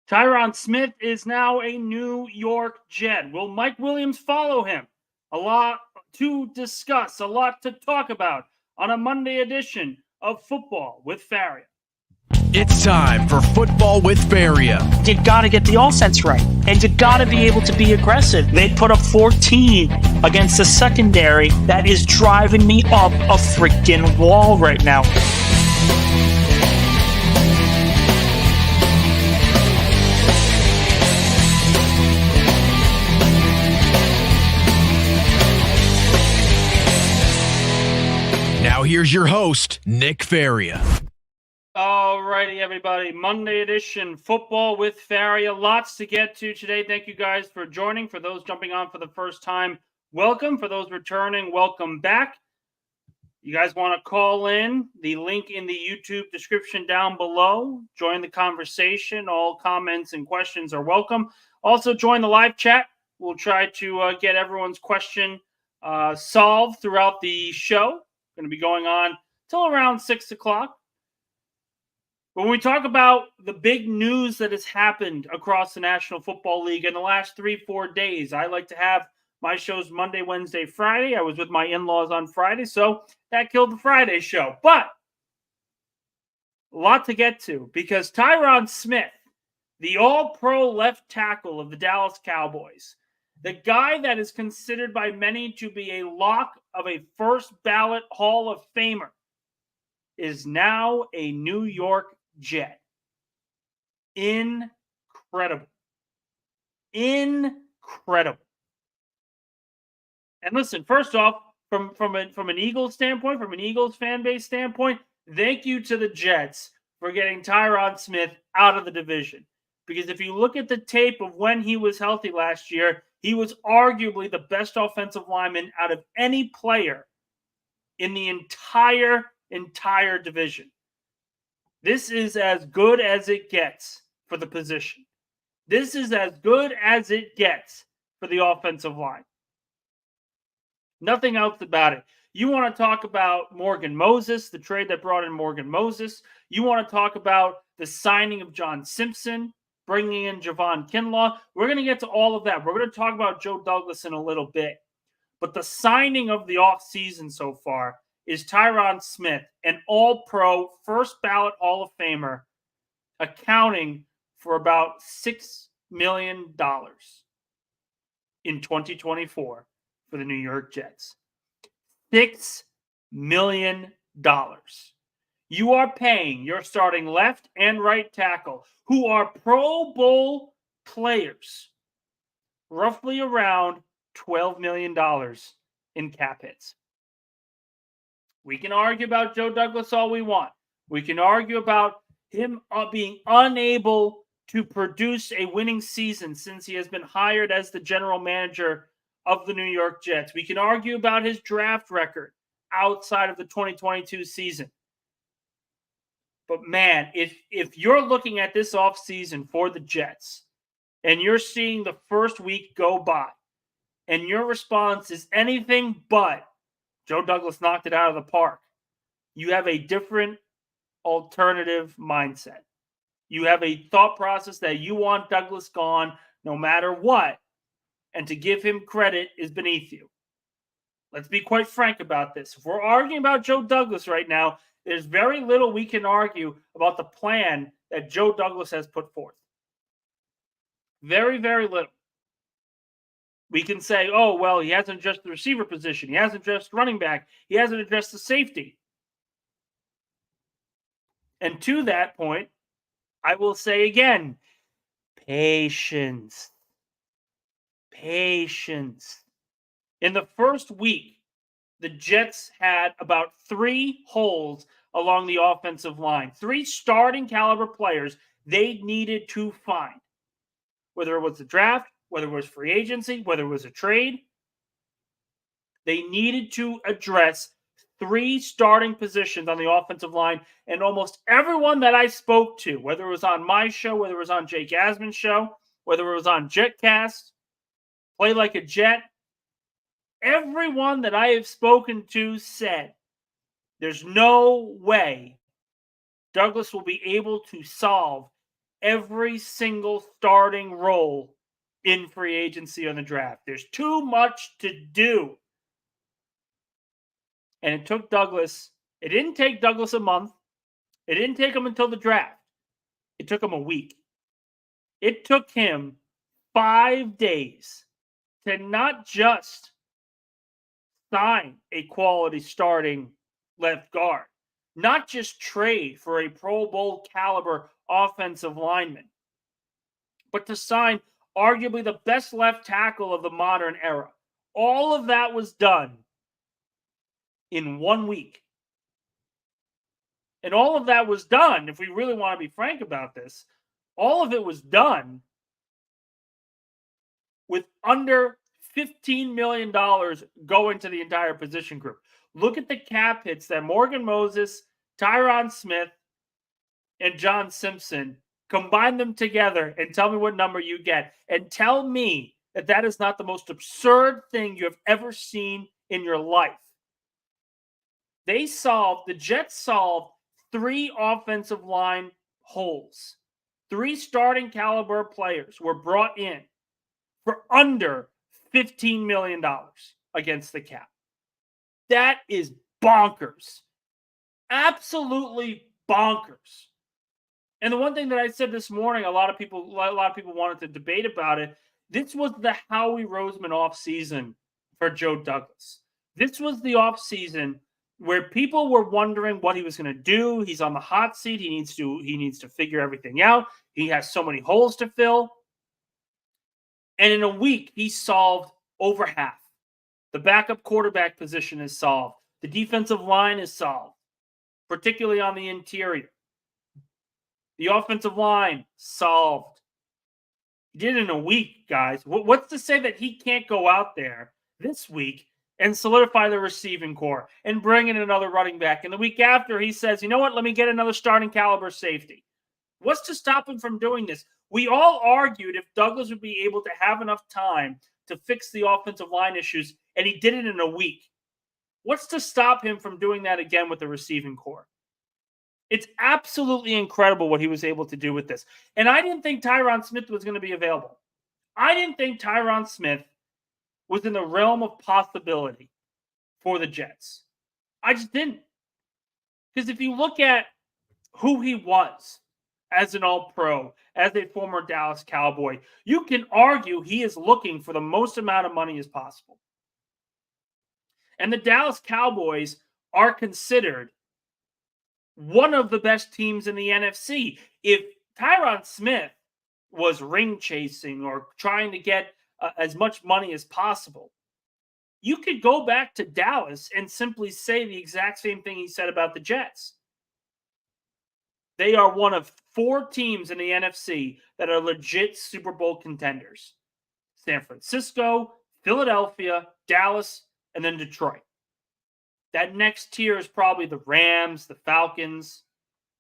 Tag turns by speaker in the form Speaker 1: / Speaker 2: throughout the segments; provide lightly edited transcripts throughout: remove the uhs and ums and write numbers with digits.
Speaker 1: Tyron Smith is now a New York Jet. Will Mike Williams follow him? A lot to discuss, a lot to talk about on a Monday edition of Football with Faria.
Speaker 2: It's time for Football with Faria.
Speaker 3: You got to get the offense right, and you got to be able to be aggressive. They put up 14 against the secondary. That is driving me up a freaking wall right now.
Speaker 2: Now here's your host, Nick Faria.
Speaker 1: Alrighty, everybody. Monday edition Football with Faria. Lots to get to today. Thank you guys for joining. For those jumping on for the first time, welcome. For those returning, welcome back. You guys want to call in? The link in the YouTube description down below. Join the conversation. All comments and questions are welcome. Also, join the live chat. We'll try to get everyone's question solved throughout the show. Going to be going on till around 6 o'clock. When we talk about the big news that has happened across the National Football League in the last 3-4 days, I like to have my shows Monday, Wednesday, Friday. I was with my in-laws on Friday, so that killed the Friday show. But a lot to get to because Tyron Smith, the all-pro left tackle of the Dallas Cowboys, the guy that is considered by many to be a lock of a first-ballot Hall of Famer, is now a New York Jet. Incredible. Incredible. And listen, first off, from an Eagles standpoint, from an Eagles fan base standpoint, thank you to the Jets for getting Tyron Smith out of the division. Because if you look at the tape of when he was healthy last year, he was arguably the best offensive lineman out of any player in the entire division. This is as good as it gets for the position. This is as good as it gets for the offensive line. Nothing else about it. You want to talk about Morgan Moses, the trade that brought in Morgan Moses. You want to talk about the signing of John Simpson, bringing in Javon Kinlaw. We're going to get to all of that. We're going to talk about Joe Douglas in a little bit. But the signing of the offseason so far is Tyron Smith, an all-pro, first-ballot Hall of Famer, accounting for about $6 million in 2024 for the New York Jets. $6 million. You are paying your starting left and right tackle, who are Pro Bowl players, roughly around $12 million in cap hits. We can argue about Joe Douglas all we want. We can argue about him being unable to produce a winning season since he has been hired as the general manager of the New York Jets. We can argue about his draft record outside of the 2022 season. But man, if you're looking at this offseason for the Jets and you're seeing the first week go by and your response is anything but Joe Douglas knocked it out of the park, you have a different alternative mindset. You have a thought process that you want Douglas gone no matter what, and to give him credit is beneath you. Let's be quite frank about this. If we're arguing about Joe Douglas right now, there's very little we can argue about the plan that Joe Douglas has put forth. Very, very little. We can say, oh, well, he hasn't addressed the receiver position. He hasn't addressed running back. He hasn't addressed the safety. And to that point, I will say again, patience. Patience. In the first week, the Jets had about 3 holes along the offensive line. 3 starting caliber players they needed to find. Whether it was the draft, whether it was free agency, whether it was a trade, they needed to address 3 starting positions on the offensive line. And almost everyone that I spoke to, whether it was on my show, whether it was on Jake Asman's show, whether it was on JetCast, Play Like a Jet, everyone that I have spoken to said there's no way Douglas will be able to solve every single starting role in free agency on the draft. There's too much to do. And it took Douglas, it didn't take Douglas a month. It didn't take him until the draft. It took him a week. It took him 5 days to not just sign a quality starting left guard, not just trade for a Pro Bowl caliber offensive lineman, but to sign arguably the best left tackle of the modern era. All of that was done in 1 week. And all of that was done, if we really want to be frank about this, all of it was done with under $15 million going to the entire position group. Look at the cap hits that Morgan Moses, Tyron Smith, and John Simpson, combine them together and tell me what number you get. And tell me that that is not the most absurd thing you have ever seen in your life. The Jets solved 3 offensive line holes. 3 starting caliber players were brought in for under $15 million against the cap. That is bonkers. Absolutely bonkers. And the one thing that I said this morning, a lot of people wanted to debate about it. This was the Howie Roseman offseason for Joe Douglas. This was the offseason where people were wondering what he was going to do. He's on the hot seat. He needs to figure everything out. He has so many holes to fill. And in a week, he solved over half. The backup quarterback position is solved. The defensive line is solved, particularly on the interior. The offensive line solved. He did it in a week, guys. What's to say that he can't go out there this week and solidify the receiving core and bring in another running back? And the week after, he says, you know what? Let me get another starting caliber safety. What's to stop him from doing this? We all argued if Douglas would be able to have enough time to fix the offensive line issues, and he did it in a week. What's to stop him from doing that again with the receiving core? It's absolutely incredible what he was able to do with this. And I didn't think Tyron Smith was going to be available. I didn't think Tyron Smith was in the realm of possibility for the Jets. I just didn't. Because if you look at who he was as an All-Pro, as a former Dallas Cowboy, you can argue he is looking for the most amount of money as possible. And the Dallas Cowboys are considered one of the best teams in the NFC. If Tyron Smith was ring chasing or trying to get as much money as possible, you could go back to Dallas and simply say the exact same thing he said about the Jets. They are one of 4 teams in the NFC that are legit Super Bowl contenders. San Francisco, Philadelphia, Dallas, and then Detroit. That next tier is probably the Rams, the Falcons,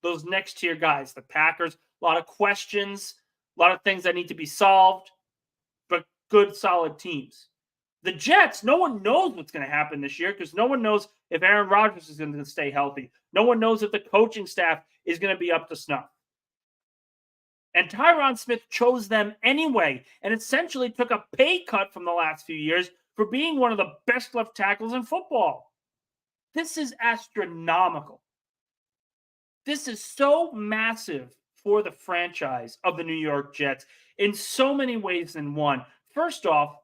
Speaker 1: those next tier guys, the Packers. A lot of questions, a lot of things that need to be solved, but good, solid teams. The Jets, no one knows what's going to happen this year because no one knows if Aaron Rodgers is going to stay healthy. No one knows if the coaching staff is going to be up to snuff. And Tyron Smith chose them anyway and essentially took a pay cut from the last few years for being one of the best left tackles in football. This is astronomical. This is so massive for the franchise of the New York Jets in so many ways than one. First off,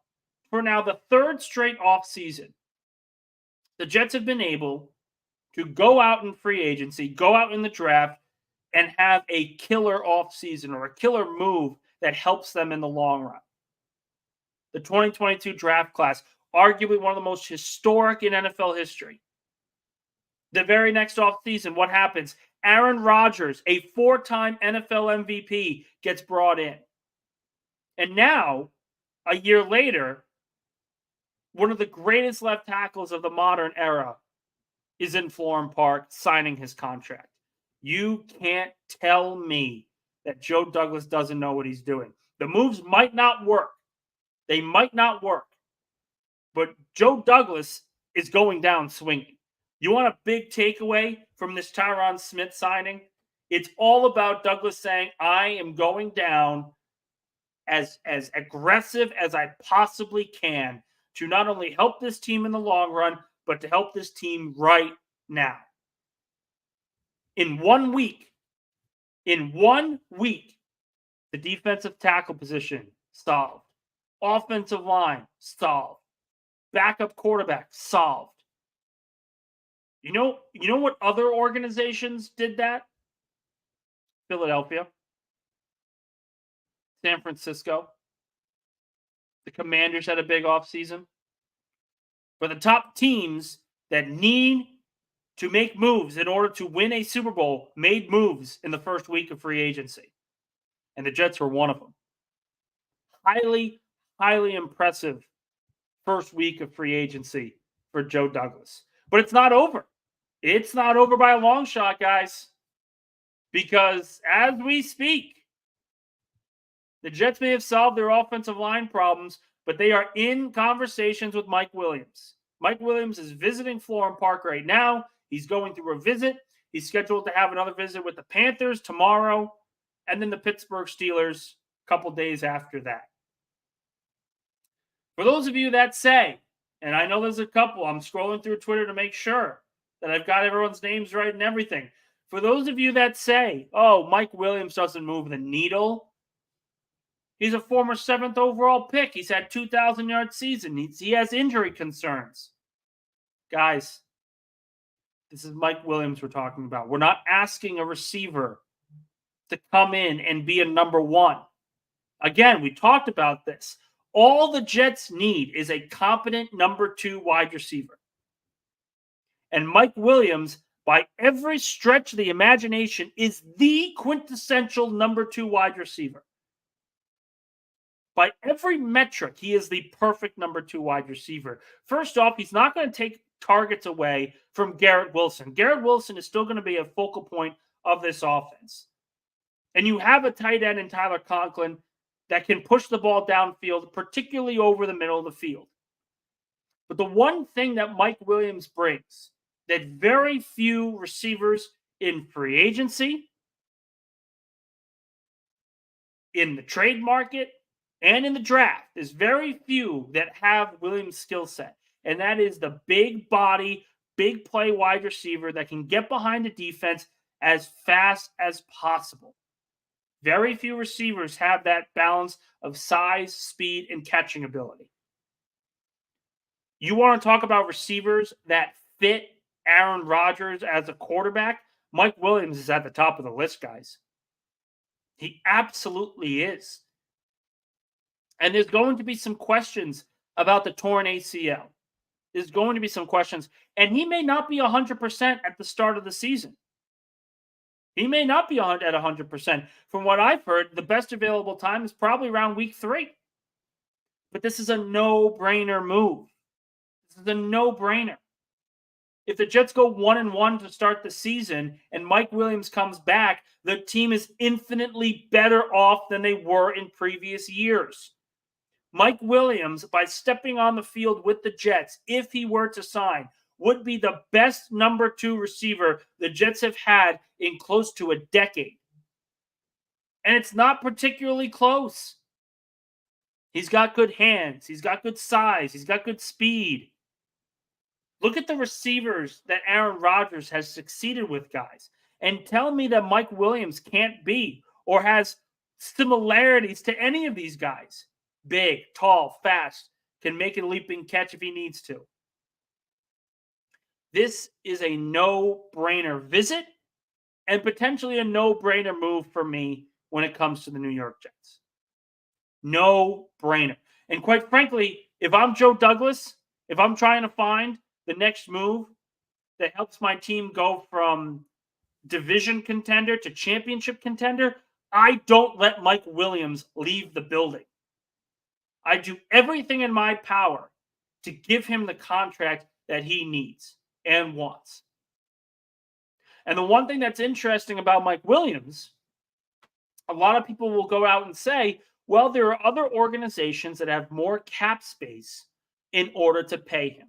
Speaker 1: for now the 3rd straight offseason, the Jets have been able to go out in free agency, go out in the draft, and have a killer offseason or a killer move that helps them in the long run. The 2022 draft class, arguably one of the most historic in NFL history. The very next offseason, what happens? Aaron Rodgers, a 4-time NFL MVP, gets brought in. And now, a year later, one of the greatest left tackles of the modern era is in Florham Park signing his contract. You can't tell me that Joe Douglas doesn't know what he's doing. The moves might not work. They might not work. But Joe Douglas is going down swinging. You want a big takeaway from this Tyron Smith signing? It's all about Douglas saying, I am going down as aggressive as I possibly can to not only help this team in the long run, but to help this team right now. In 1 week, the defensive tackle position solved. Offensive line solved. Backup quarterback solved. You know what other organizations did that? Philadelphia, San Francisco. The Commanders had a big offseason. For the top teams that need to make moves in order to win a Super Bowl, made moves in the first week of free agency. And the Jets were one of them. Highly, highly impressive first week of free agency for Joe Douglas. But it's not over. It's not over by a long shot, guys. Because as we speak, the Jets may have solved their offensive line problems, but they are in conversations with Mike Williams. Mike Williams is visiting Florham Park right now. He's going through a visit. He's scheduled to have another visit with the Panthers tomorrow, and then the Pittsburgh Steelers a couple days after that. For those of you that say, and I know there's a couple, I'm scrolling through Twitter to make sure that I've got everyone's names right and everything. For those of you that say, oh, Mike Williams doesn't move the needle, he's a former 7th overall pick. He's had 2,000-yard season. He has injury concerns. Guys, this is Mike Williams we're talking about. We're not asking a receiver to come in and be a number one. Again, we talked about this. All the Jets need is a competent number 2 wide receiver. And Mike Williams, by every stretch of the imagination, is the quintessential number 2 wide receiver. By every metric, he is the perfect number 2 wide receiver. First off, he's not going to take targets away from Garrett Wilson. Garrett Wilson is still going to be a focal point of this offense. And you have a tight end in Tyler Conklin that can push the ball downfield, particularly over the middle of the field. But the one thing that Mike Williams brings that very few receivers in free agency, in the trade market, and in the draft, there's very few that have Williams' skill set. And that is the big body, big play wide receiver that can get behind the defense as fast as possible. Very few receivers have that balance of size, speed, and catching ability. You want to talk about receivers that fit Aaron Rodgers as a quarterback? Mike Williams is at the top of the list, guys. He absolutely is. And there's going to be some questions about the torn ACL. There's going to be some questions. And he may not be 100% at the start of the season. He may not be at 100%. From what I've heard, the best available time is probably around week 3. But this is a no-brainer move. This is a no-brainer. If the Jets go 1-1 to start the season and Mike Williams comes back, the team is infinitely better off than they were in previous years. Mike Williams, by stepping on the field with the Jets, if he were to sign, would be the best number 2 receiver the Jets have had in close to a decade. And it's not particularly close. He's got good hands. He's got good size. He's got good speed. Look at the receivers that Aaron Rodgers has succeeded with, guys. And tell me that Mike Williams can't be or has similarities to any of these guys. Big, tall, fast, can make a leaping catch if he needs to. This is a no-brainer visit and potentially a no-brainer move for me when it comes to the New York Jets. No-brainer. And quite frankly, if I'm Joe Douglas, if I'm trying to find the next move that helps my team go from division contender to championship contender, I don't let Mike Williams leave the building. I do everything in my power to give him the contract that he needs and wants. And the one thing that's interesting about Mike Williams, a lot of people will go out and say, well, there are other organizations that have more cap space in order to pay him.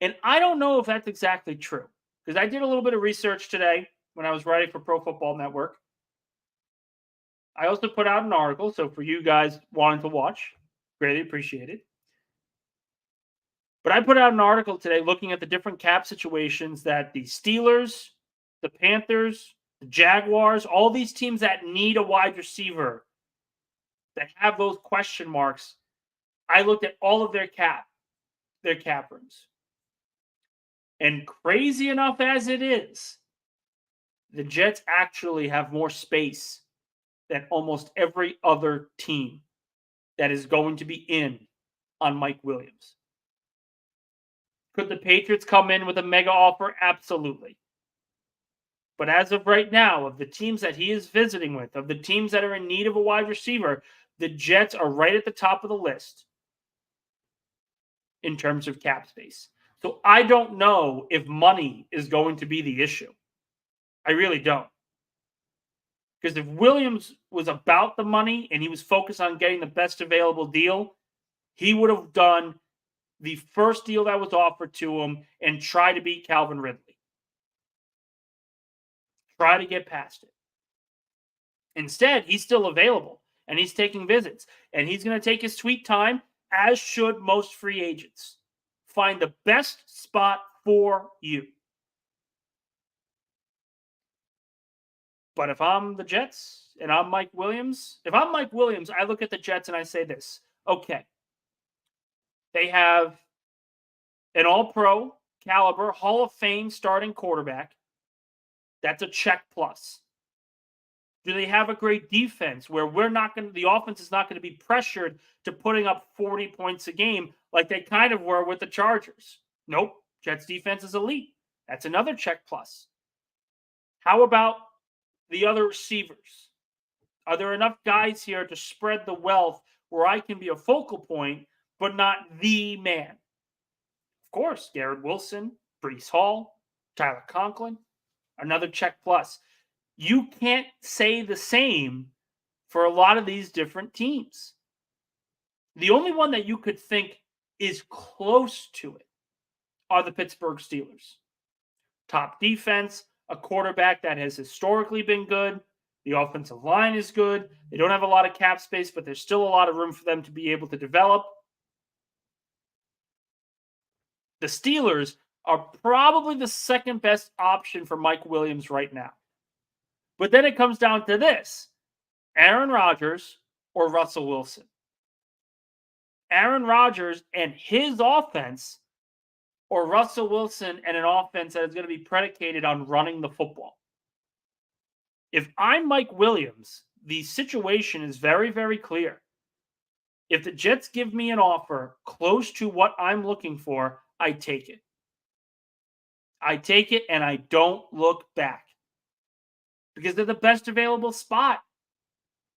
Speaker 1: And I don't know if that's exactly true, because I did a little bit of research today. when I was writing for Pro Football Network. I also put out an article, so for you guys wanting to watch, greatly appreciate it. But I put out an article today looking at the different cap situations that the Steelers, the Panthers, the Jaguars, all these teams that need a wide receiver, that have those question marks. I looked at all of their cap rooms. And crazy enough as it is, the Jets actually have more space than almost every other team that is going to be in on Mike Williams. Could the Patriots come in with a mega offer? Absolutely. But as of right now, of the teams that he is visiting with, of the teams that are in need of a wide receiver, the Jets are right at the top of the list in terms of cap space. So I don't know if money is going to be the issue. I really don't. Because if Williams was about the money and he was focused on getting the best available deal, he would have done the first deal that was offered to him and try to beat Calvin Ridley. Try to get past it. Instead, he's still available and he's taking visits and he's going to take his sweet time, as should most free agents. Find the best spot for you. But if I'm the Jets and I'm Mike Williams, I look at the Jets and I say this. Okay. They have an all-pro caliber, Hall of Fame starting quarterback. That's a check plus. Do they have a great defense where the offense is not going to be pressured to putting up 40 points a game like they kind of were with the Chargers? Nope. Jets defense is elite. That's another check plus. How about the other receivers? Are there enough guys here to spread the wealth where I can be a focal point, but not the man? Of course, Garrett Wilson, Breece Hall, Tyler Conklin, another check plus. You can't say the same for a lot of these different teams. The only one that you could think is close to it are the Pittsburgh Steelers. Top defense, a quarterback that has historically been good. The offensive line is good. They don't have a lot of cap space, but there's still a lot of room for them to be able to develop. The Steelers are probably the second best option for Mike Williams right now. But then it comes down to this: Aaron Rodgers or Russell Wilson. Aaron Rodgers and his offense, or Russell Wilson and an offense that is going to be predicated on running the football. If I'm Mike Williams, the situation is very, very clear. If the Jets give me an offer close to what I'm looking for, I take it. I take it and I don't look back. Because they're the best available spot.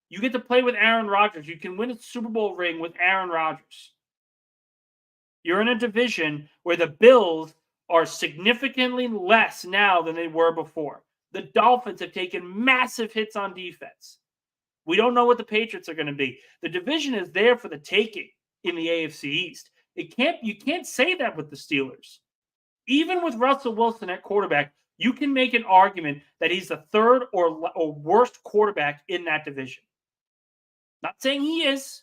Speaker 1: You get to play with Aaron Rodgers. You can win a Super Bowl ring with Aaron Rodgers. You're in a division where the Bills are significantly less now than they were before. The Dolphins have taken massive hits on defense. We don't know what the Patriots are going to be. The division is there for the taking in the AFC East. You can't say that with the Steelers. Even with Russell Wilson at quarterback, you can make an argument that he's the third or worst quarterback in that division. Not saying he is,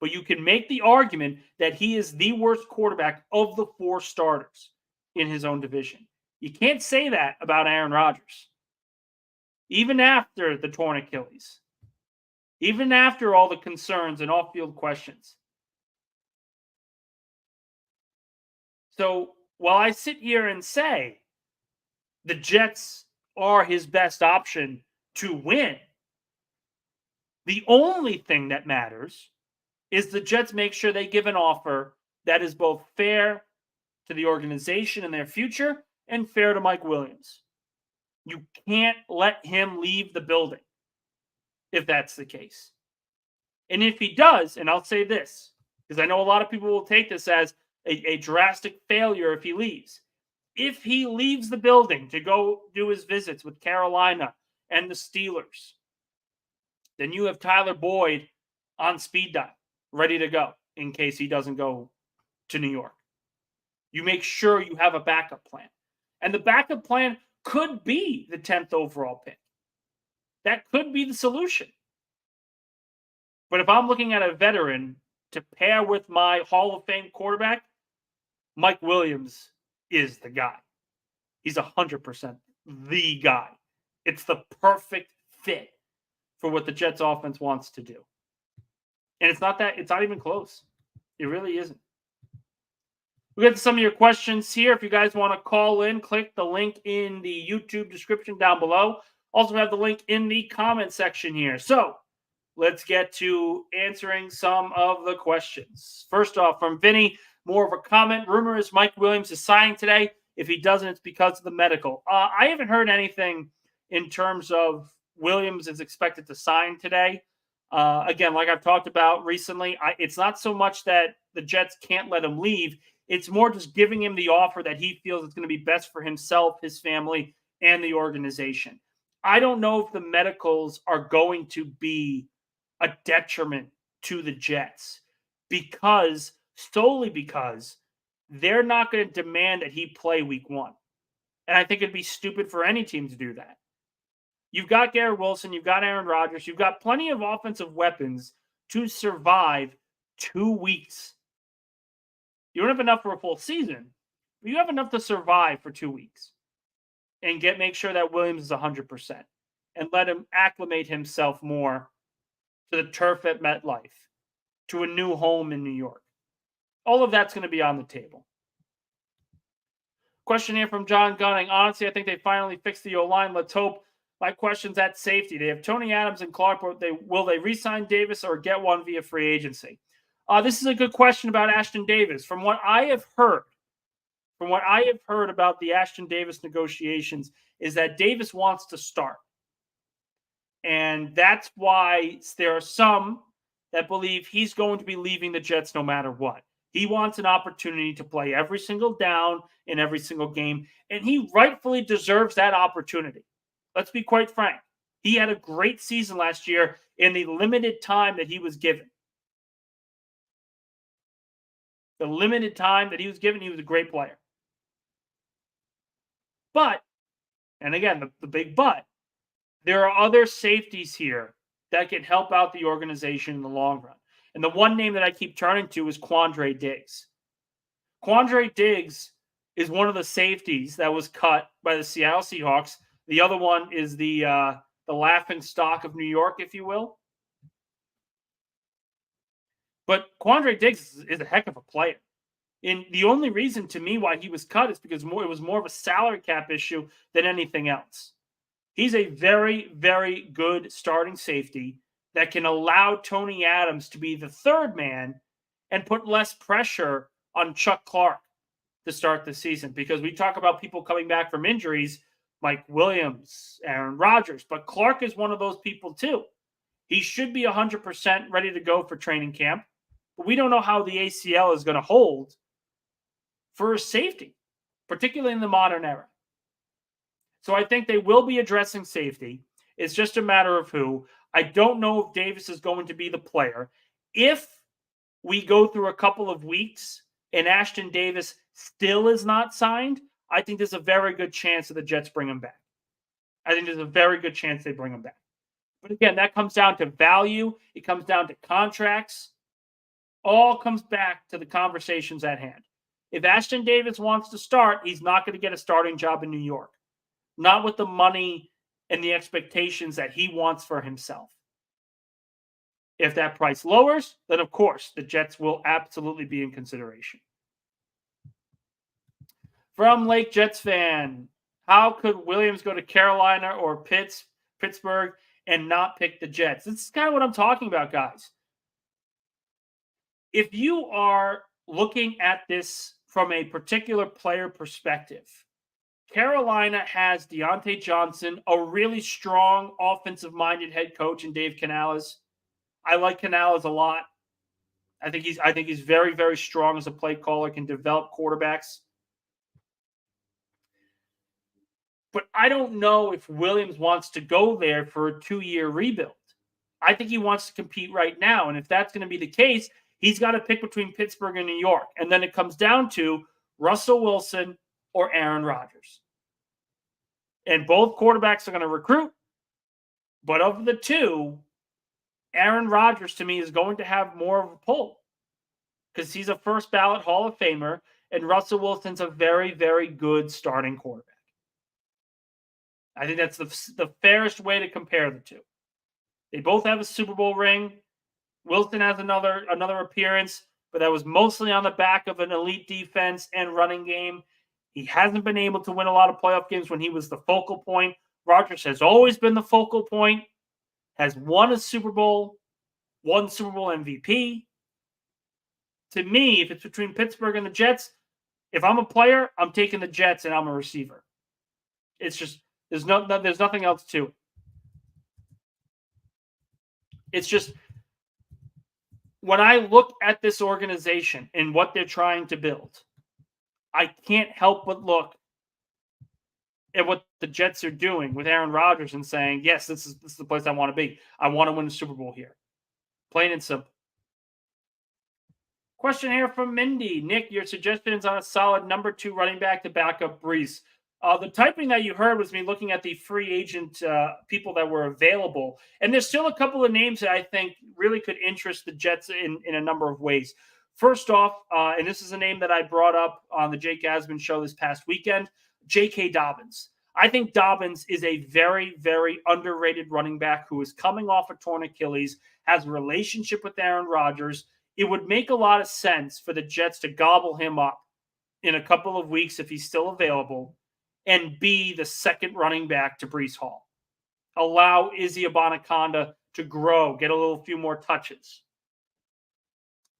Speaker 1: but you can make the argument that he is the worst quarterback of the four starters in his own division. You can't say that about Aaron Rodgers. Even after the torn Achilles. Even after all the concerns and off-field questions. So while I sit here and say the Jets are his best option to win, the only thing that matters is the Jets make sure they give an offer that is both fair to the organization and their future and fair to Mike Williams. You can't let him leave the building if that's the case. And if he does, and I'll say this, because I know a lot of people will take this as a drastic failure if he leaves. If he leaves the building to go do his visits with Carolina and the Steelers, then you have Tyler Boyd on speed dial, ready to go in case he doesn't go to New York. You make sure you have a backup plan. And the backup plan could be the 10th overall pick. That could be the solution. But if I'm looking at a veteran to pair with my Hall of Fame quarterback, Mike Williams is the guy. He's 100% the guy. It's the perfect fit for what the Jets offense wants to do. And it's not even close. It really isn't. We'll get to some of your questions here. If you guys want to call in, click the link in the YouTube description down below. Also have the link in the comment section here. So let's get to answering some of the questions. First off, from Vinny, more of a comment. Rumor is Mike Williams is signing today. If he doesn't, it's because of the medical. I haven't heard anything in terms of Williams is expected to sign today. Again, like I've talked about recently, it's not so much that the Jets can't let him leave. It's more just giving him the offer that he feels is going to be best for himself, his family, and the organization. I don't know if the medicals are going to be a detriment to the Jets solely because they're not going to demand that he play week 1. And I think it'd be stupid for any team to do that. You've got Garrett Wilson, you've got Aaron Rodgers, you've got plenty of offensive weapons to survive 2 weeks. You don't have enough for a full season, but you have enough to survive for 2 weeks and make sure that Williams is 100% and let him acclimate himself more to the turf at MetLife, to a new home in New York. All of that's going to be on the table. Question here from John Gunning. Honestly, I think they finally fixed the O-line. Let's hope. My question's at safety. They have Tony Adams and Clark. Will they re-sign Davis or get one via free agency? This is a good question about Ashton Davis. From what I have heard about the Ashton Davis negotiations is that Davis wants to start. And that's why there are some that believe he's going to be leaving the Jets no matter what. He wants an opportunity to play every single down in every single game, and he rightfully deserves that opportunity. Let's be quite frank. He had a great season last year in the limited time that he was given. The limited time that he was given, he was a great player. But, and again, the big but, there are other safeties here that can help out the organization in the long run. And the one name that I keep turning to is Quandre Diggs. Quandre Diggs is one of the safeties that was cut by the Seattle Seahawks. The other one is the laughing stock of New York, if you will. But Quandre Diggs is a heck of a player. And the only reason to me why he was cut is because it was more of a salary cap issue than anything else. He's a very, very good starting safety that can allow Tony Adams to be the third man and put less pressure on Chuck Clark to start the season. Because we talk about people coming back from injuries, Mike Williams, Aaron Rodgers, but Clark is one of those people too. He should be 100% ready to go for training camp, but we don't know how the ACL is going to hold for a safety, particularly in the modern era. So I think they will be addressing safety. It's just a matter of who. I don't know if Davis is going to be the player. If we go through a couple of weeks and Ashton Davis still is not signed, I think there's a very good chance that the Jets bring him back. I think there's a very good chance they bring him back. But again, that comes down to value. It comes down to contracts. All comes back to the conversations at hand. If Ashton Davis wants to start, he's not going to get a starting job in New York. Not with the money and the expectations that he wants for himself. If that price lowers, then of course the Jets will absolutely be in consideration. From Lake Jets fan, how could Williams go to Carolina or Pittsburgh and not pick the Jets? This is kind of what I'm talking about, guys. If you are looking at this from a particular player perspective, Carolina has Deontay Johnson, a really strong offensive-minded head coach in Dave Canales. I like Canales a lot. I think he's very, very strong as a play caller, can develop quarterbacks. But I don't know if Williams wants to go there for a 2-year rebuild. I think he wants to compete right now. And if that's going to be the case, he's got to pick between Pittsburgh and New York. And then it comes down to Russell Wilson or Aaron Rodgers. And both quarterbacks are going to recruit. But of the two, Aaron Rodgers, to me, is going to have more of a pull because he's a first ballot Hall of Famer, and Russell Wilson's a very, very good starting quarterback. I think that's the fairest way to compare the two. They both have a Super Bowl ring. Wilson has another appearance, but that was mostly on the back of an elite defense and running game. He hasn't been able to win a lot of playoff games when he was the focal point. Rodgers has always been the focal point, has won a Super Bowl, won Super Bowl MVP. To me, if it's between Pittsburgh and the Jets, if I'm a player, I'm taking the Jets and I'm a receiver. It's just, there's nothing else to it. It's just, when I look at this organization and what they're trying to build, I can't help but look at what the Jets are doing with Aaron Rodgers and saying, yes, this is the place I want to be. I want to win the Super Bowl here. Plain and simple. Question here from Mindy. Nick, your suggestions on a solid number 2 running back to back up Brees. The typing that you heard was me looking at the free agent people that were available. And there's still a couple of names that I think really could interest the Jets in a number of ways. First off, and this is a name that I brought up on the Jake Asman show this past weekend, J.K. Dobbins. I think Dobbins is a very, very underrated running back who is coming off a torn Achilles, has a relationship with Aaron Rodgers. It would make a lot of sense for the Jets to gobble him up in a couple of weeks if he's still available and be the second running back to Breece Hall. Allow Izzy Abanikanda to grow, get a few more touches.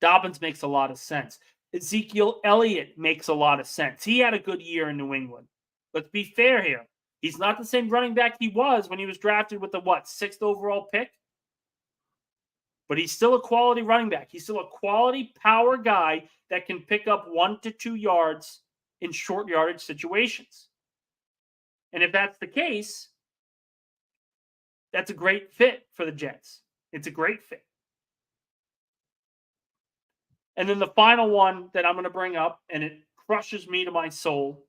Speaker 1: Dobbins makes a lot of sense. Ezekiel Elliott makes a lot of sense. He had a good year in New England. Let's be fair here. He's not the same running back he was when he was drafted with the, 6th overall pick? But he's still a quality running back. He's still a quality power guy that can pick up 1 to 2 yards in short yardage situations. And if that's the case, that's a great fit for the Jets. It's a great fit. And then the final one that I'm going to bring up, and it crushes me to my soul,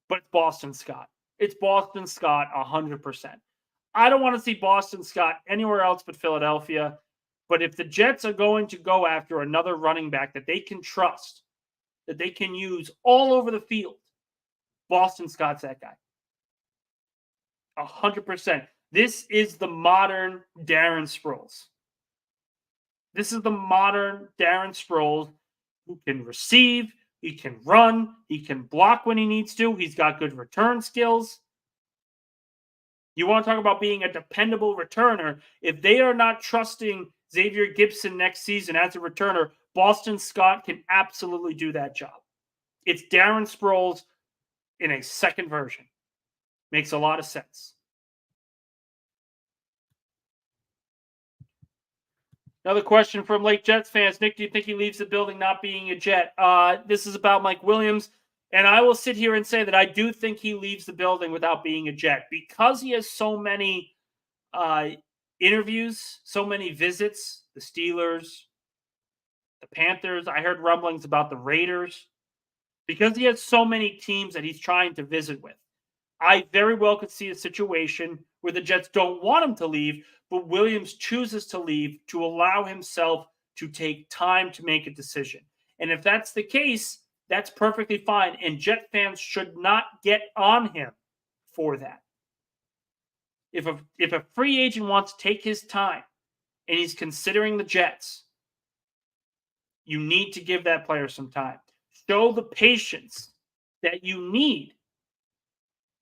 Speaker 1: but it's Boston Scott. It's Boston Scott 100%. I don't want to see Boston Scott anywhere else but Philadelphia. But if the Jets are going to go after another running back that they can trust, that they can use all over the field, Boston Scott's that guy. 100%. This is the modern Darren Sproles. This is the modern Darren Sproles who can receive, he can run, he can block when he needs to, he's got good return skills. You want to talk about being a dependable returner. If they are not trusting Xavier Gibson next season as a returner, Boston Scott can absolutely do that job. It's Darren Sproles in a second version. Makes a lot of sense. Another question from Lake Jets fans. Nick, do you think he leaves the building not being a Jet? This is about Mike Williams. And I will sit here and say that I do think he leaves the building without being a Jet because he has so many interviews, so many visits. The Steelers, the Panthers. I heard rumblings about the Raiders. Because he has so many teams that he's trying to visit with. I very well could see a situation where the Jets don't want him to leave, but Williams chooses to leave to allow himself to take time to make a decision. And if that's the case, that's perfectly fine. And Jet fans should not get on him for that. If a free agent wants to take his time and he's considering the Jets, you need to give that player some time. Show the patience that you need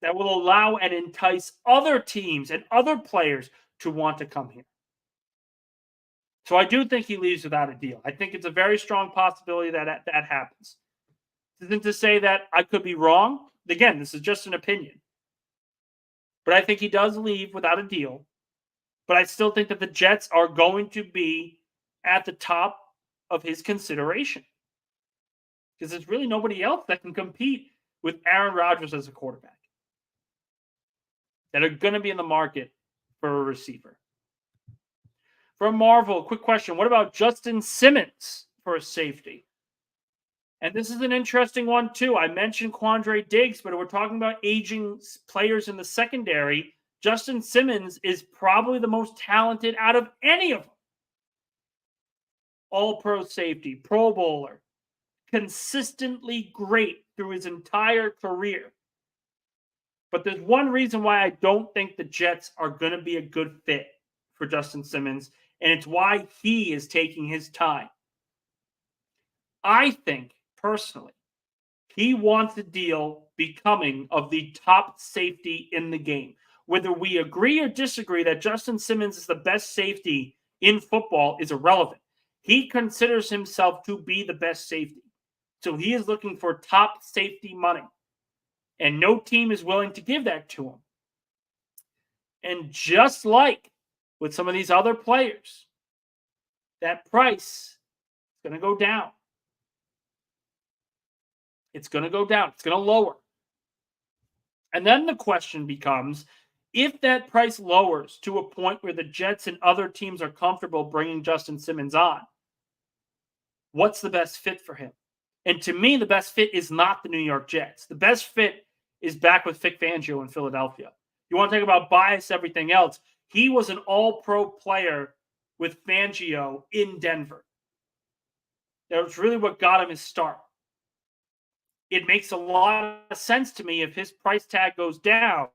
Speaker 1: that will allow and entice other teams and other players to want to come here. So I do think he leaves without a deal. I think it's a very strong possibility that that happens. This isn't to say that I could be wrong. Again, this is just an opinion. But I think he does leave without a deal. But I still think that the Jets are going to be at the top of his consideration. Because there's really nobody else that can compete with Aaron Rodgers as a quarterback that are going to be in the market for a receiver. From Marvel, quick question. What about Justin Simmons for a safety? And this is an interesting one, too. I mentioned Quandre Diggs, but we're talking about aging players in the secondary. Justin Simmons is probably the most talented out of any of them. All-pro safety, Pro Bowler, consistently great through his entire career. But there's one reason why I don't think the Jets are going to be a good fit for Justin Simmons, and it's why he is taking his time. I think, personally, he wants a deal becoming of the top safety in the game. Whether we agree or disagree that Justin Simmons is the best safety in football is irrelevant. He considers himself to be the best safety. So he is looking for top safety money. And no team is willing to give that to him. And just like with some of these other players, that price is going to go down. It's going to go down. It's going to lower. And then the question becomes, if that price lowers to a point where the Jets and other teams are comfortable bringing Justin Simmons on, what's the best fit for him? And to me, the best fit is not the New York Jets. The best fit is back with Vic Fangio in Philadelphia. You want to talk about bias, everything else. He was an all-pro player with Fangio in Denver. That was really what got him his start. It makes a lot of sense to me if his price tag goes down,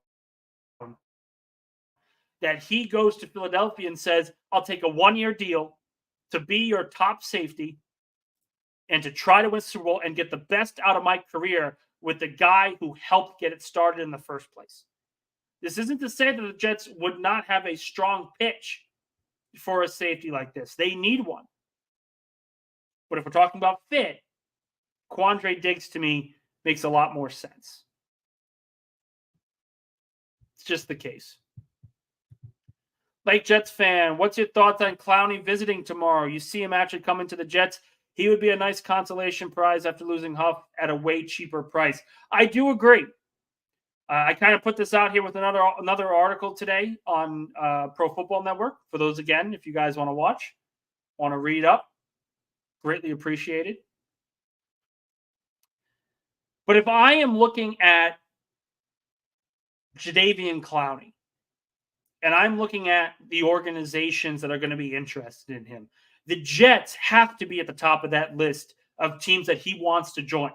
Speaker 1: that he goes to Philadelphia and says, I'll take a one-year deal to be your top safety and to try to win Super Bowl and get the best out of my career with the guy who helped get it started in the first place. This isn't to say that the Jets would not have a strong pitch for a safety like this. They need one. But if we're talking about fit, Quandre Diggs, to me, makes a lot more sense. It's just the case. Lake Jets fan, what's your thoughts on Clowney visiting tomorrow? You see him actually coming to the Jets. He would be a nice consolation prize after losing Huff at a way cheaper price. I do agree. I kind of put this out here with another article today on Pro Football Network. For those, again, if you guys want to watch, want to read up, greatly appreciated. But if I am looking at Jadeveon Clowney, and I'm looking at the organizations that are going to be interested in him, the Jets have to be at the top of that list of teams that he wants to join.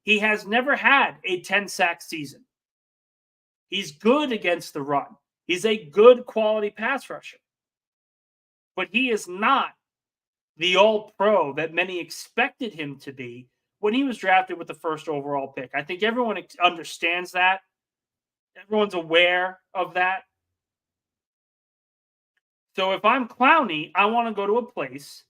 Speaker 1: He has never had a 10-sack season. He's good against the run. He's a good quality pass rusher. But he is not the all-pro that many expected him to be when he was drafted with the first overall pick. I think everyone understands that. Everyone's aware of that. So if I'm Clowney, I want to go to a place.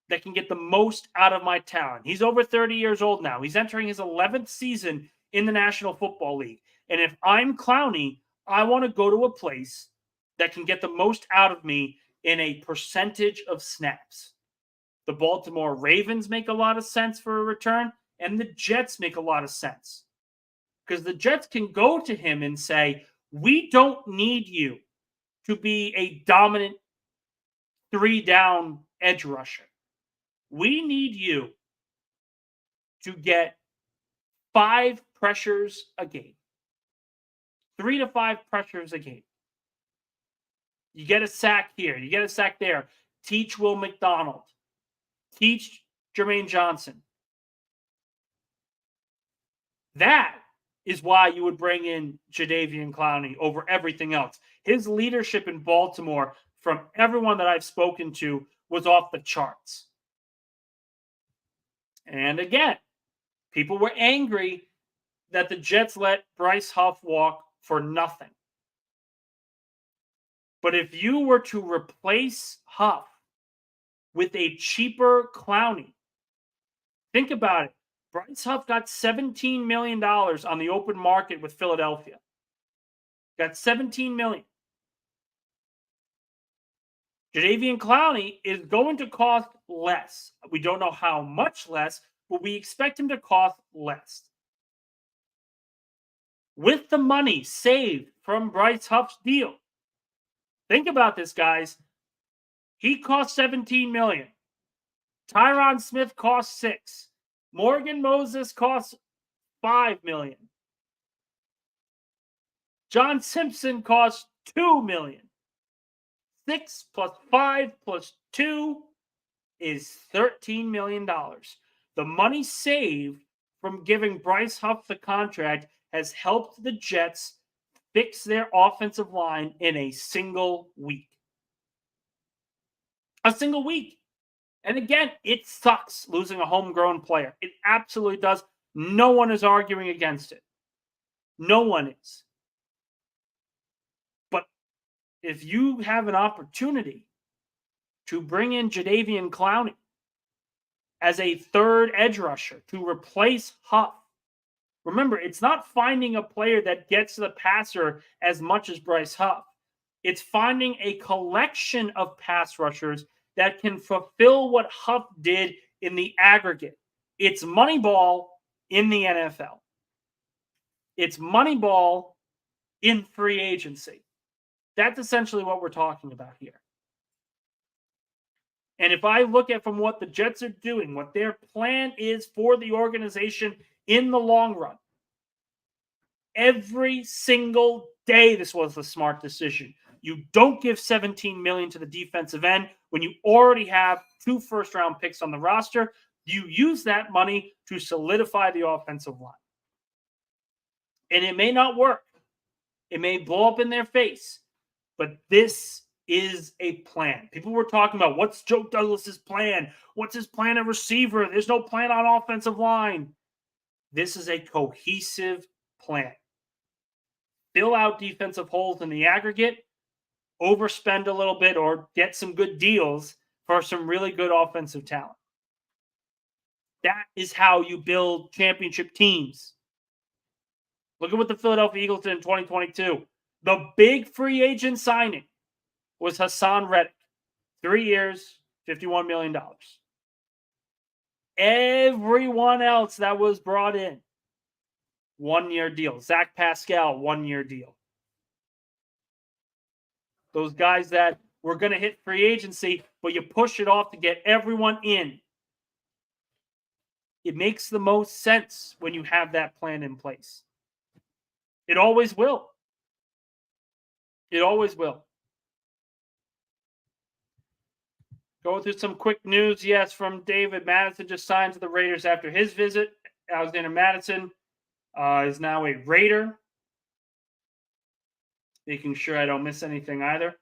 Speaker 1: That can get the most out of my talent. He's over 30 years old now. He's entering his 11th season in the National Football League. And if I'm Clowney, I want to go to a place that can get the most out of me in a percentage of snaps. The Baltimore Ravens make a lot of sense for a return, and the Jets make a lot of sense. Because the Jets can go to him and say, we don't need you to be a dominant 3-down edge rusher. We need you to get 5 pressures a game. 3 to 5 pressures a game. You get a sack here. You get a sack there. Teach Will McDonald. Teach Jermaine Johnson. That is why you would bring in Jadeveon Clowney over everything else. His leadership in Baltimore, from everyone that I've spoken to, was off the charts. And again, people were angry that the Jets let Bryce Huff walk for nothing. But if you were to replace Huff with a cheaper Clowney, think about it. Bryce Huff got $17 million on the open market with Philadelphia. Got $17 million. Jadeveon Clowney is going to cost less. We don't know how much less, but we expect him to cost less. With the money saved from Bryce Huff's deal, think about this, guys. He cost $17 million. Tyron Smith cost $6 million. Morgan Moses cost $5 million. John Simpson cost $2 million. 6 plus 5 plus 2 is $13 million. The money saved from giving Bryce Huff the contract has helped the Jets fix their offensive line in a single week. A single week. And again, it sucks losing a homegrown player. It absolutely does. No one is arguing against it. No one is. But if you have an opportunity to bring in Jadeveon Clowney as a third edge rusher to replace Huff, remember, it's not finding a player that gets to the passer as much as Bryce Huff. It's finding a collection of pass rushers that can fulfill what Huff did in the aggregate. It's Moneyball in the NFL. It's Moneyball in free agency. That's essentially what we're talking about here. And if I look at from what the Jets are doing, what their plan is for the organization in the long run, every single day this was a smart decision. You don't give $17 million to the defensive end when you already have 2 first-round picks on the roster. You use that money to solidify the offensive line. And it may not work. It may blow up in their face. But this is a plan. People were talking about, what's Joe Douglas's plan? What's his plan at receiver? There's no plan on offensive line. This is a cohesive plan. Fill out defensive holes in the aggregate, overspend a little bit, or get some good deals for some really good offensive talent. That is how you build championship teams. Look at what the Philadelphia Eagles did in 2022. The big free agent signing was Hassan Reddick. 3 years, $51 million. Everyone else that was brought in, 1-year deal. Zach Pascal, 1-year deal. Those guys that were going to hit free agency, but you push it off to get everyone in. It makes the most sense when you have that plan in place. It always will. It always will. Go through some quick news. Yes, from David. Madison just signed to the Raiders after his visit. Alexander Madison is now a Raider. Making sure I don't miss anything either.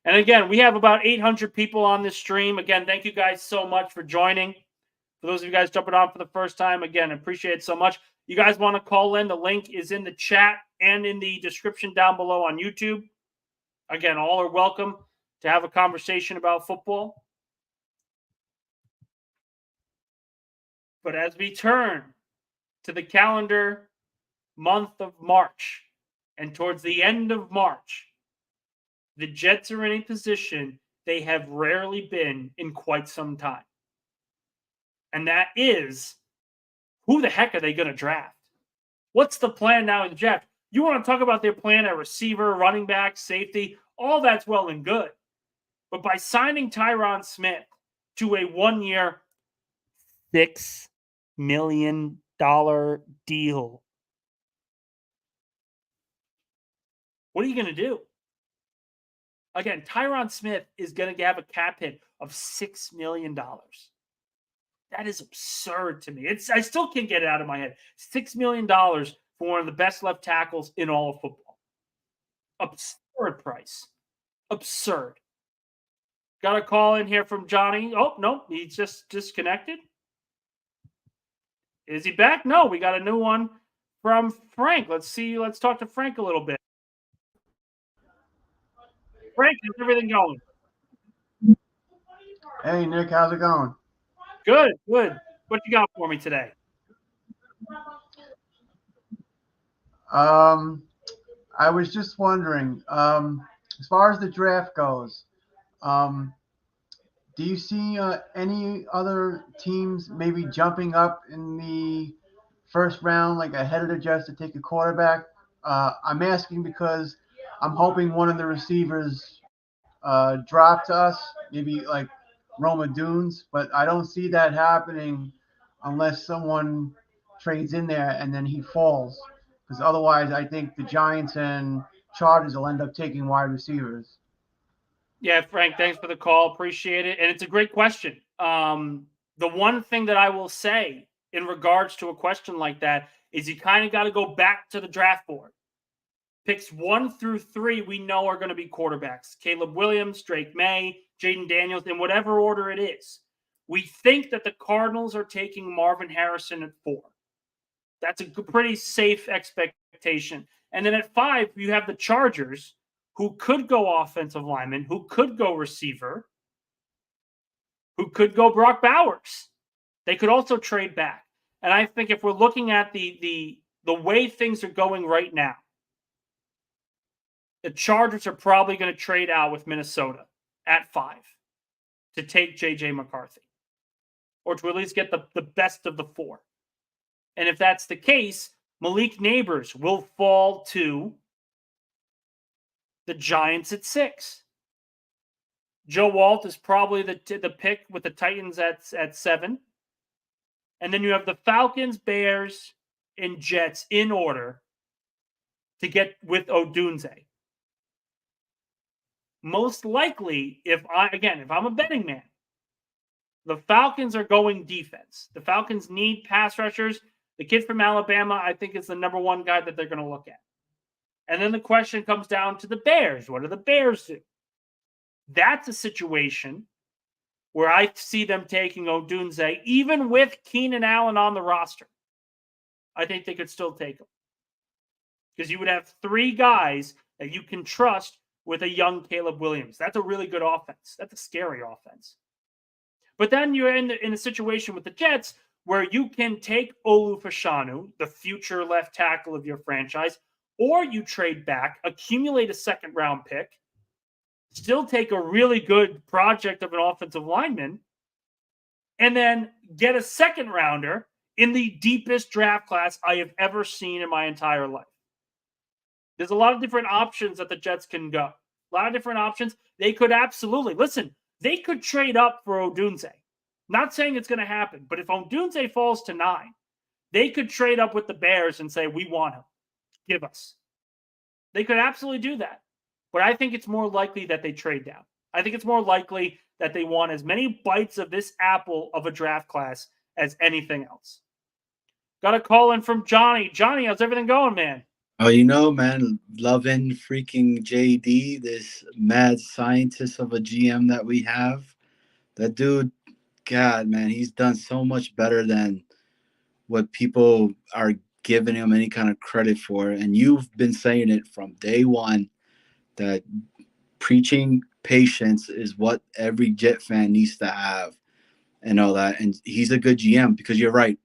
Speaker 1: And again, we have about 800 people on this stream. Again, thank you guys so much for joining. For those of you guys jumping on for the first time, again, appreciate it so much. You guys want to call in, the link is in the chat and in the description down below on YouTube. Again, all are welcome to have a conversation about football. But as we turn to the calendar month of March and towards the end of March, the Jets are in a position they have rarely been in quite some time. And that is, who the heck are they going to draft? What's the plan now in the draft? You want to talk about their plan at receiver, running back, safety, all that's well and good. But by signing Tyron Smith to a 1-year, $6 million deal, what are you going to do? Again, Tyron Smith is going to have a cap hit of $6 million. That is absurd to me. I still can't get it out of my head. $6 million for one of the best left tackles in all of football. Absurd price. Absurd. Got a call in here from Johnny. Oh, no, he's just disconnected. Is he back? No, we got a new one from Frank. Let's talk to Frank a little bit. Frank, how's everything going?
Speaker 4: Hey, Nick, how's it going?
Speaker 1: Good, good. What you got for me today?
Speaker 4: I was just wondering, as far as the draft goes, do you see any other teams maybe jumping up in the first round, like ahead of the Jets to take a quarterback? I'm asking because I'm hoping one of the receivers drop to us, maybe like Roma Dunes, but I don't see that happening unless someone trades in there and then he falls. Because otherwise, I think the Giants and Chargers will end up taking wide receivers.
Speaker 1: Yeah, Frank, thanks for the call. Appreciate it. And it's a great question. The one thing that I will say in regards to a question like that is you kind of got to go back to the draft board. Picks 1 through 3 we know are going to be quarterbacks. Caleb Williams, Drake May, Jaden Daniels, in whatever order it is. We think that the Cardinals are taking Marvin Harrison at 4. That's a pretty safe expectation. And then at 5, you have the Chargers, who could go offensive lineman, who could go receiver, who could go Brock Bowers. They could also trade back. And I think if we're looking at the way things are going right now, the Chargers are probably going to trade out with Minnesota at 5 to take J.J. McCarthy, or to at least get the best of the 4. And if that's the case, Malik Neighbors will fall to the Giants at 6. Joe Walt is probably the pick with the Titans at 7. And then you have the Falcons, Bears, and Jets in order to get with Odunze. Most likely, if I'm a betting man, the Falcons are going defense. The Falcons need pass rushers. The kid from Alabama, I think, is the number 1 guy that they're going to look at. And then the question comes down to the Bears. What do the Bears do? That's a situation where I see them taking Odunze, even with Keenan Allen on the roster. I think they could still take him. Because you would have 3 guys that you can trust with a young Caleb Williams. That's a really good offense. That's a scary offense. But then you're in a situation with the Jets where you can take Olu Fashanu, the future left tackle of your franchise, or you trade back, accumulate a second-round pick, still take a really good project of an offensive lineman, and then get a second-rounder in the deepest draft class I have ever seen in my entire life. There's a lot of different options that the Jets can go. A lot of different options. They could absolutely, listen, they could trade up for Odunze. Not saying it's going to happen, but if Odunze falls to 9, they could trade up with the Bears and say, we want him. Give us. They could absolutely do that. But I think it's more likely that they trade down. I think it's more likely that they want as many bites of this apple of a draft class as anything else. Got a call in from Johnny. Johnny, how's everything going, man?
Speaker 5: Oh, man, loving freaking JD, this mad scientist of a GM that we have. That dude, God, man, he's done so much better than what people are giving him any kind of credit for. And you've been saying it from day one that preaching patience is what every Jet fan needs to have and all that. And he's a good GM because you're right.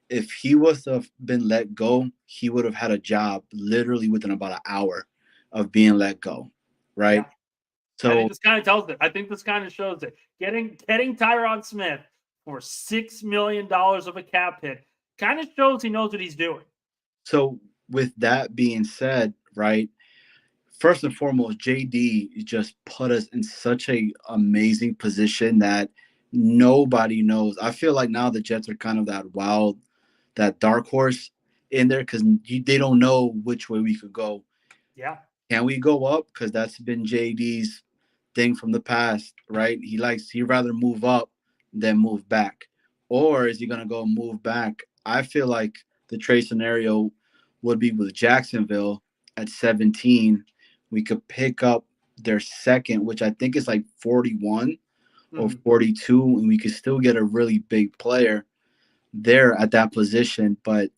Speaker 5: If he was to have been let go, he would have had a job literally within about an hour of being let go, right?
Speaker 1: Yeah.
Speaker 5: So
Speaker 1: I think this kind of tells it. I think this kind of shows it. Getting Tyron Smith for $6 million of a cap hit kind of shows he knows what he's doing.
Speaker 5: So with that being said, right, first and foremost, JD just put us in such a amazing position that nobody knows. I feel like now the Jets are kind of that dark horse in there because they don't know which way we could go.
Speaker 1: Yeah.
Speaker 5: Can we go up? Because that's been JD's thing from the past, right? He'd rather move up than move back. Or is he going to go move back? I feel like the trade scenario would be with Jacksonville at 17. We could pick up their second, which I think is like 41 or 42, and we could still get a really big player there at that position. But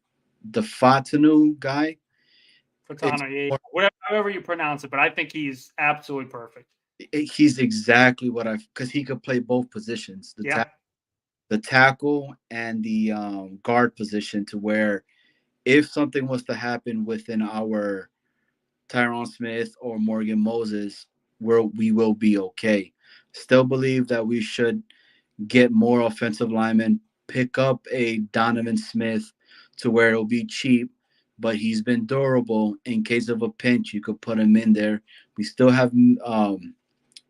Speaker 5: the Fatanu guy,
Speaker 1: however you pronounce it, but I think he's absolutely perfect.
Speaker 5: He's exactly because he could play both positions, the tackle and the guard position, to where if something was to happen within our Tyron Smith or Morgan Moses, we will be okay. Still believe that we should get more offensive linemen, pick up a Donovan Smith to where it'll be cheap, but he's been durable. In case of a pinch, you could put him in there. We still have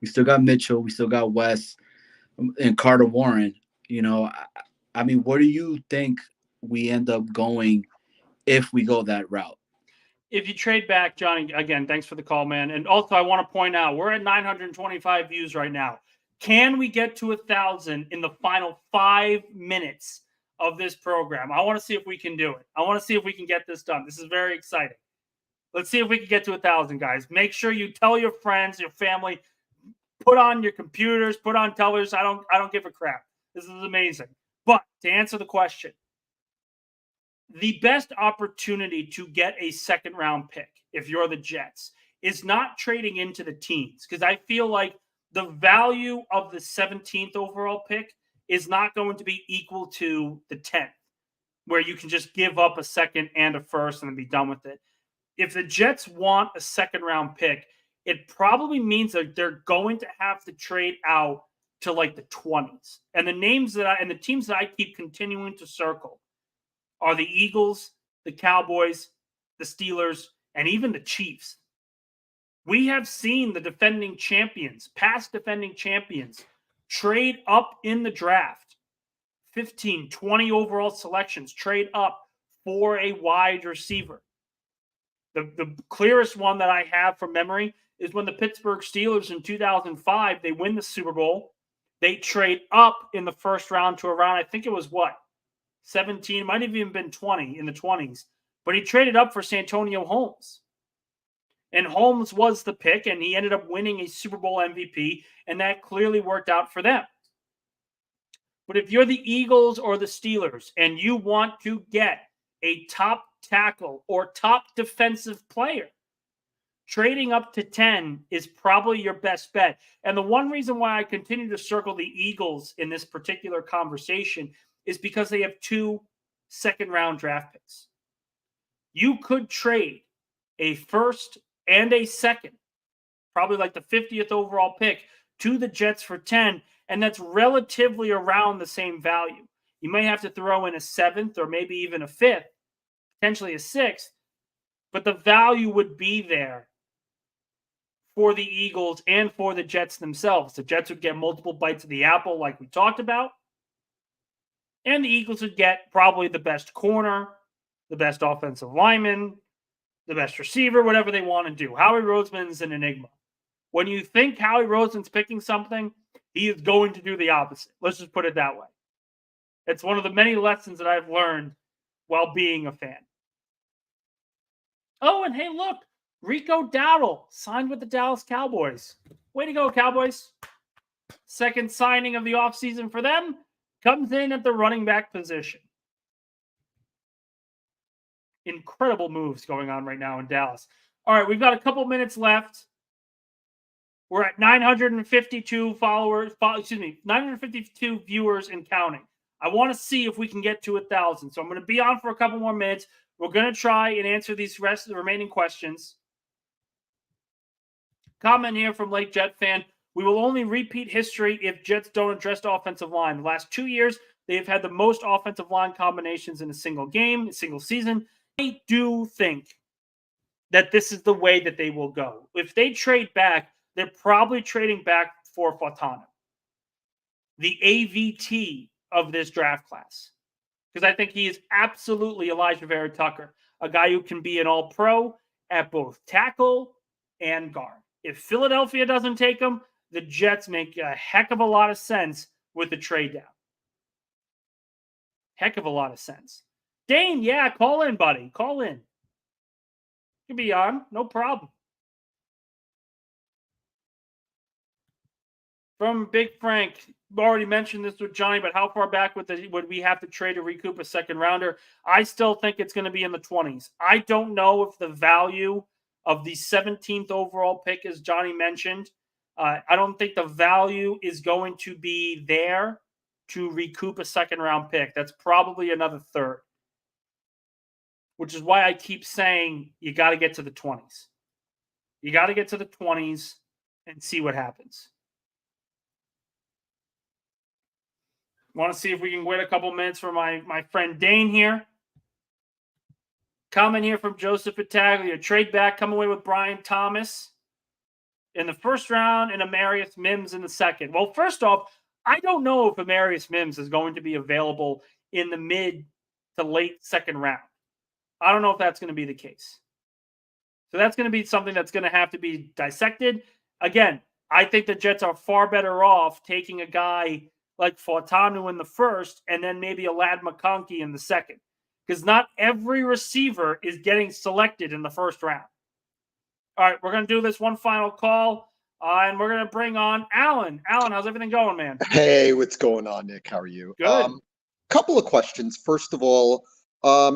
Speaker 5: We still got Mitchell. We still got West and Carter Warren. You know, I mean, where do you think we end up going if we go that route?
Speaker 1: If you trade back, Johnny, again, thanks for the call, man. And also, I want to point out, we're at 925 views right now. Can we get to 1,000 in the final 5 minutes of this program? I want to see if we can do it. I want to see if we can get this done. This is very exciting. Let's see if we can get to 1,000, guys. Make sure you tell your friends, your family, put on your computers, put on television. I don't give a crap. This is amazing. But to answer the question, the best opportunity to get a second round pick, if you're the Jets, is not trading into the teens, because I feel like the value of the 17th overall pick is not going to be equal to the 10th, where you can just give up a second and a first and then be done with it. If the Jets want a second round pick, it probably means that they're going to have to trade out to like the 20s. And the names and the teams that I keep continuing to circle are the Eagles, the Cowboys, the Steelers, and even the Chiefs. We have seen the defending champions, past defending champions, trade up in the draft. 15, 20 overall selections, trade up for a wide receiver. The clearest one that I have from memory is when the Pittsburgh Steelers in 2005, they win the Super Bowl. They trade up in the first round to around, I think it was 17, might have even been 20 in the 20s. But he traded up for Santonio Holmes. And Holmes was the pick, and he ended up winning a Super Bowl MVP, and that clearly worked out for them. But if you're the Eagles or the Steelers and you want to get a top tackle or top defensive player, trading up to 10 is probably your best bet. And the one reason why I continue to circle the Eagles in this particular conversation is because they have 2 second-round draft picks. You could trade a first and a second, probably like the 50th overall pick, to the Jets for 10, and that's relatively around the same value. You may have to throw in a 7th or maybe even a 5th, potentially a 6th, but the value would be there for the Eagles and for the Jets themselves. The Jets would get multiple bites of the apple like we talked about, and the Eagles would get probably the best corner, the best offensive lineman, the best receiver, whatever they want to do. Howie Roseman's an enigma. When you think Howie Roseman's picking something, he is going to do the opposite. Let's just put it that way. It's one of the many lessons that I've learned while being a fan. Oh, and hey, look, Rico Dowdle signed with the Dallas Cowboys. Way to go, Cowboys. Second signing of the offseason for them comes in at the running back position. Incredible moves going on right now in Dallas. All right, we've got a couple minutes left. We're at 952 952 viewers and counting. I want to see if we can get to 1,000. So I'm going to be on for a couple more minutes. We're going to try and answer these remaining questions. Comment here from Lake Jet fan. We will only repeat history if Jets don't address the offensive line. The last 2 years, they have had the most offensive line combinations in a single game, a single season. I do think that this is the way that they will go. If they trade back, they're probably trading back for Fautanu, the AVT of this draft class. Because I think he is absolutely Elijah Vera Tucker, a guy who can be an all-pro at both tackle and guard. If Philadelphia doesn't take him, the Jets make a heck of a lot of sense with the trade down. Heck of a lot of sense. Dane, yeah, call in, buddy. Call in. You can be on. No problem. From Big Frank, already mentioned this with Johnny, but how far back would we have to trade to recoup a second rounder? I still think it's going to be in the 20s. I don't know if the value of the 17th overall pick, as Johnny mentioned, I don't think the value is going to be there to recoup a second round pick. That's probably another third, which is why I keep saying you got to get to the 20s. You got to get to the 20s and see what happens. Want to see if we can wait a couple minutes for my friend Dane here. Comment here from Joseph Battaglia. Trade back, come away with Brian Thomas. in the first round and Amarius Mims in the second. Well, first off, I don't know if Amarius Mims is going to be available in the mid to late second round. I don't know if that's going to be the case. So that's going to be something that's going to have to be dissected. Again, I think the Jets are far better off taking a guy like Fautanu in the first and then maybe a Lad McConkey in the second. Because not every receiver is getting selected in the first round. All right, we're going to do this one final call, and we're going to bring on Alan. Alan, how's everything going, man?
Speaker 6: Hey, what's going on, Nick? How are you?
Speaker 1: Good.
Speaker 6: Couple of questions. First of all,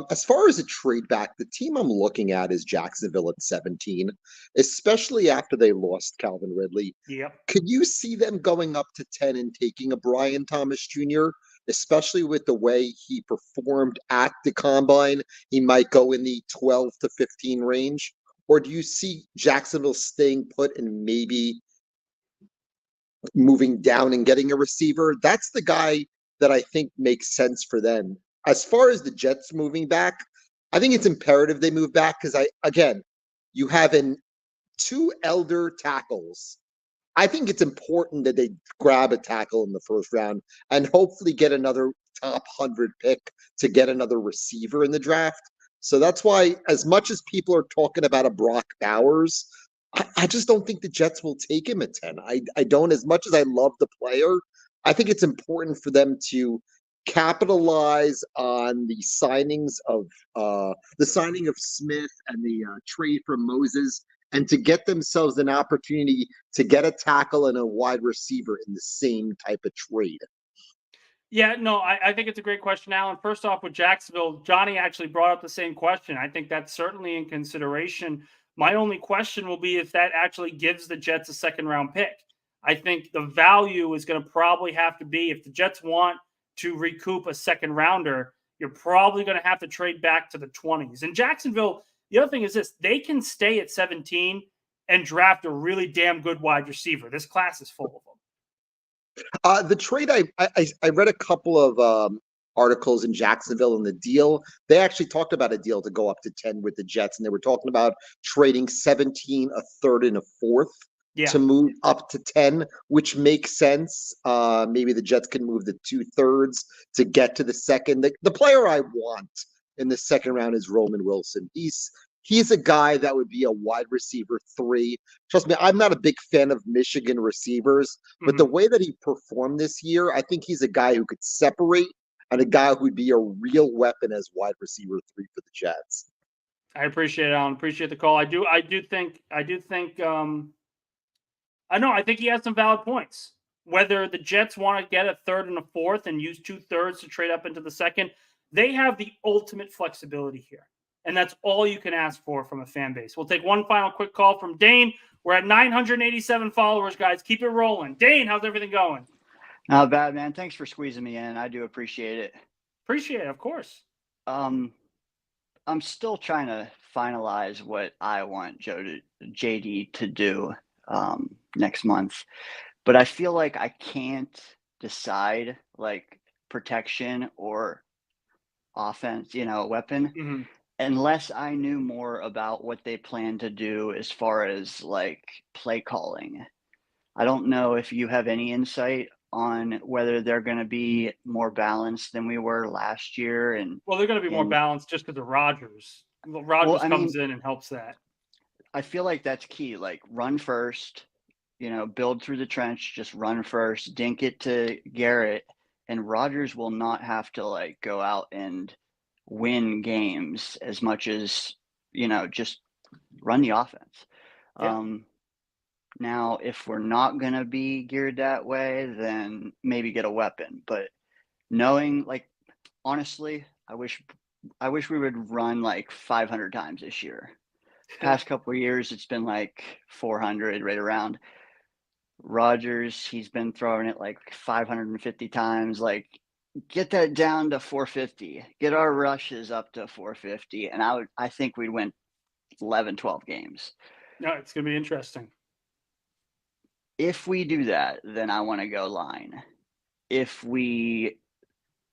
Speaker 6: as far as a trade back, the team I'm looking at is Jacksonville at 17, especially after they lost Calvin Ridley.
Speaker 1: Yep.
Speaker 6: Could you see them going up to 10 and taking a Brian Thomas Jr., especially with the way he performed at the combine? He might go in the 12 to 15 range. Or do you see Jacksonville staying put and maybe moving down and getting a receiver? That's the guy that I think makes sense for them. As far as the Jets moving back, I think it's imperative they move back because you have two elder tackles. I think it's important that they grab a tackle in the first round and hopefully get another top 100 pick to get another receiver in the draft. So that's why, as much as people are talking about a Brock Bowers, I just don't think the Jets will take him at 10. I don't, as much as I love the player, I think it's important for them to capitalize on the signing of Smith and the trade for Moses, and to get themselves an opportunity to get a tackle and a wide receiver in the same type of trade.
Speaker 1: Yeah, no, I think it's a great question, Alan. First off, with Jacksonville, Johnny actually brought up the same question. I think that's certainly in consideration. My only question will be if that actually gives the Jets a second round pick. I think the value is going to probably have to be, if the Jets want to recoup a second rounder, you're probably going to have to trade back to the 20s. And Jacksonville, the other thing is this, they can stay at 17 and draft a really damn good wide receiver. This class is full of them.
Speaker 6: The trade, I read a couple of articles in Jacksonville, and the deal, they actually talked about a deal to go up to 10 with the Jets, and they were talking about trading 17, a third, and a fourth to move up to 10, which makes sense. Maybe the Jets can move the 2/3 to get to the second. The player I want in the second round is Roman Wilson. He's a guy that would be a wide receiver 3. Trust me, I'm not a big fan of Michigan receivers, but the way that he performed this year, I think he's a guy who could separate and a guy who would be a real weapon as wide receiver 3 for the Jets.
Speaker 1: I appreciate it, Alan. Appreciate the call. I think he has some valid points. Whether the Jets want to get a third and a fourth and use 2/3 to trade up into the second, they have the ultimate flexibility here. And that's all you can ask for from a fan base. We'll take one final quick call from Dane. We're at 987 followers, guys. Keep it rolling. Dane, how's everything going?
Speaker 7: Not bad, man. Thanks for squeezing me in. I do appreciate it.
Speaker 1: Appreciate it, of course.
Speaker 7: I'm still trying to finalize what I want JD to do next month. But I feel like I can't decide like protection or offense, weapon. Unless I knew more about what they plan to do as far as like play calling. I don't know if you have any insight on whether they're going to be more balanced than we were last year.
Speaker 1: Well, they're going to be more balanced just because of Rodgers. Rodgers comes in and helps that.
Speaker 7: I feel like that's key. Like run first, build through the trench, just run first, dink it to Garrett, and Rodgers will not have to like go out and win games as much as just run the offense. Now if we're not going to be geared that way, then maybe get a weapon, but knowing, like, honestly, I wish we would run like 500 times this year. Past couple of years it's been like 400, right around. Rodgers, he's been throwing it like 550 times. Like, get that down to 450, get our rushes up to 450, and I think we'd win 11, 12 games.
Speaker 1: No, it's going to be interesting.
Speaker 7: If we do that, then I want to go line. If we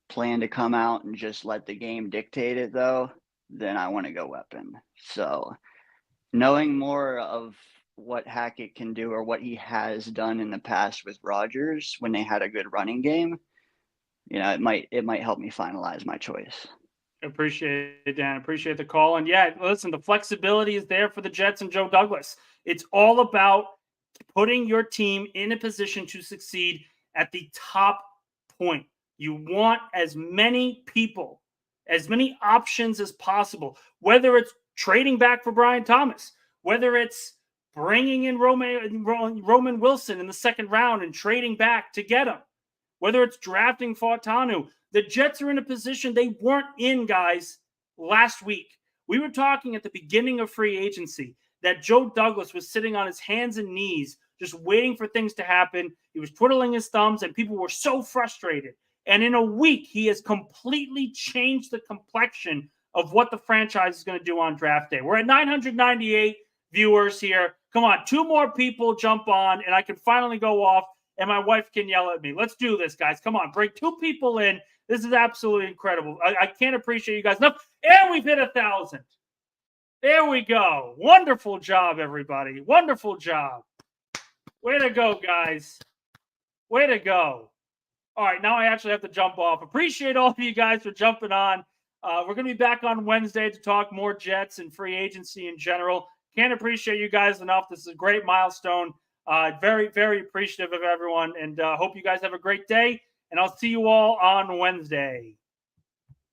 Speaker 7: plan to come out and just let the game dictate it, though, then I want to go weapon. So knowing more of what Hackett can do or what he has done in the past with Rodgers when they had a good running game, it might help me finalize my choice.
Speaker 1: Appreciate it, Dan. Appreciate the call. And yeah, listen, the flexibility is there for the Jets and Joe Douglas. It's all about putting your team in a position to succeed at the top point. You want as many people, as many options as possible, whether it's trading back for Brian Thomas, whether it's bringing in Roman Wilson in the second round and trading back to get him, whether it's drafting Fautanu. The Jets are in a position they weren't in, guys, last week. We were talking at the beginning of free agency that Joe Douglas was sitting on his hands and knees just waiting for things to happen. He was twiddling his thumbs, and people were so frustrated. And in a week, he has completely changed the complexion of what the franchise is going to do on draft day. We're at 998 viewers here. Come on, 2 more people jump on, and I can finally go off, and my wife can yell at me. Let's do this, guys. Come on, bring 2 people in. This is absolutely incredible. I can't appreciate you guys enough. And we've hit 1,000. There we go. Wonderful job, everybody. Wonderful job. Way to go, guys. Way to go. All right, now I actually have to jump off. Appreciate all of you guys for jumping on. We're going to be back on Wednesday to talk more Jets and free agency in general. Can't appreciate you guys enough. This is a great milestone. Very, very appreciative of everyone, and hope you guys have a great day. And I'll see you all on Wednesday.